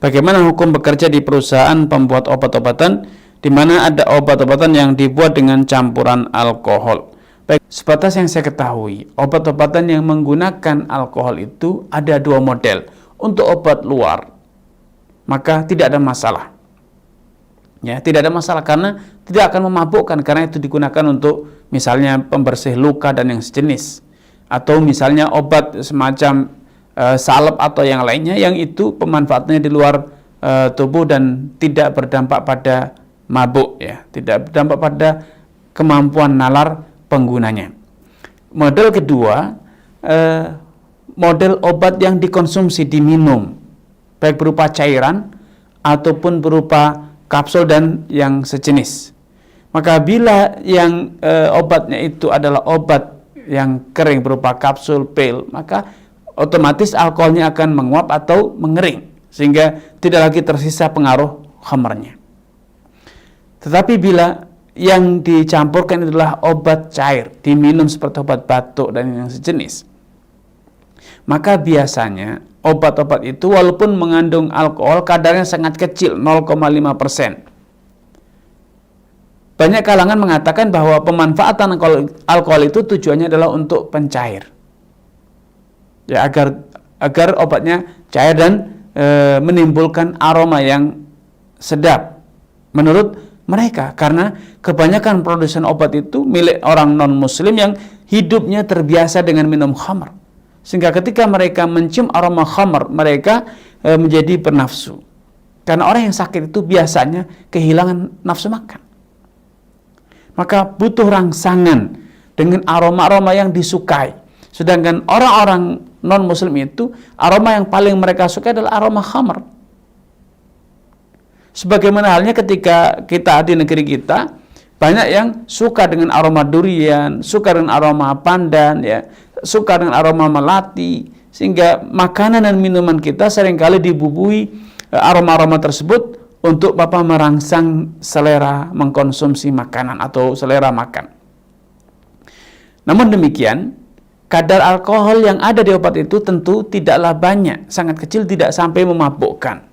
Bagaimana hukum bekerja di perusahaan pembuat obat-obatan di mana ada obat-obatan yang dibuat dengan campuran alkohol? Baik, sebatas yang saya ketahui, obat-obatan yang menggunakan alkohol itu ada dua model. Untuk obat luar, maka tidak ada masalah. Ya, tidak ada masalah karena tidak akan memabukkan karena itu digunakan untuk misalnya pembersih luka dan yang sejenis. Atau misalnya obat semacam salep atau yang lainnya yang itu pemanfaatannya di luar tubuh dan tidak berdampak pada mabuk, ya, tidak berdampak pada kemampuan nalar penggunanya. Model kedua, model obat yang dikonsumsi, diminum, baik berupa cairan ataupun berupa kapsul dan yang sejenis. Maka bila yang obatnya itu adalah obat yang kering berupa kapsul, pil, maka otomatis alkoholnya akan menguap atau mengering sehingga tidak lagi tersisa pengaruh khamrnya. Tetapi bila yang dicampurkan adalah obat cair, diminum seperti obat batuk dan yang sejenis, maka biasanya obat-obat itu walaupun mengandung alkohol kadarnya sangat kecil, 0,5%. Banyak kalangan mengatakan bahwa pemanfaatan alkohol itu tujuannya adalah untuk pencair. Ya, agar obatnya cair dan menimbulkan aroma yang sedap menurut mereka, karena kebanyakan produsen obat itu milik orang non-muslim yang hidupnya terbiasa dengan minum khamr, sehingga ketika mereka mencium aroma khamr mereka menjadi bernafsu, karena orang yang sakit itu biasanya kehilangan nafsu makan. Maka butuh rangsangan dengan aroma-aroma yang disukai, sedangkan orang-orang non-muslim itu aroma yang paling mereka suka adalah aroma khamr. Sebagaimana halnya ketika kita di negeri kita, banyak yang suka dengan aroma durian, suka dengan aroma pandan, ya, suka dengan aroma melati, sehingga makanan dan minuman kita seringkali dibubuhi aroma-aroma tersebut untuk merangsang selera mengkonsumsi makanan atau selera makan. Namun demikian, kadar alkohol yang ada di obat itu tentu tidaklah banyak, sangat kecil, tidak sampai memabukkan.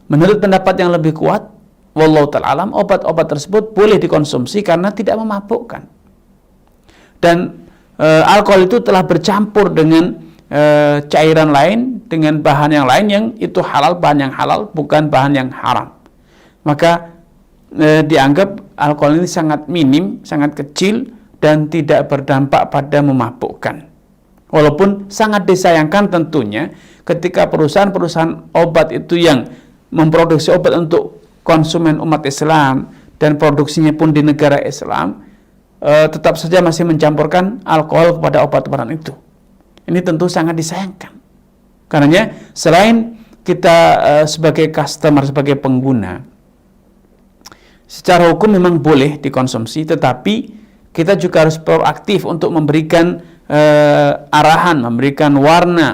Menurut pendapat yang lebih kuat, wallahu ta'ala alam, obat-obat tersebut boleh dikonsumsi karena tidak memabukkan. Dan alkohol itu telah bercampur dengan cairan lain, dengan bahan yang lain yang itu halal, bahan yang halal, bukan bahan yang haram. Maka dianggap alkohol ini sangat minim, sangat kecil, dan tidak berdampak pada memabukkan. Walaupun sangat disayangkan tentunya ketika perusahaan-perusahaan obat itu yang memproduksi obat untuk konsumen umat Islam dan produksinya pun di negara Islam tetap saja masih mencampurkan alkohol kepada obat-obatan itu. Ini tentu sangat disayangkan. Karenanya selain kita sebagai customer, sebagai pengguna, secara hukum memang boleh dikonsumsi, tetapi kita juga harus proaktif untuk memberikan arahan, memberikan warna,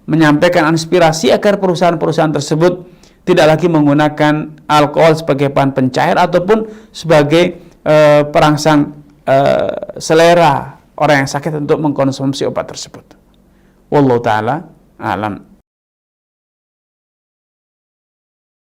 menyampaikan inspirasi agar perusahaan-perusahaan tersebut tidak lagi menggunakan alkohol sebagai bahan pencair ataupun sebagai perangsang selera orang yang sakit untuk mengkonsumsi obat tersebut. Wallahu ta'ala alam.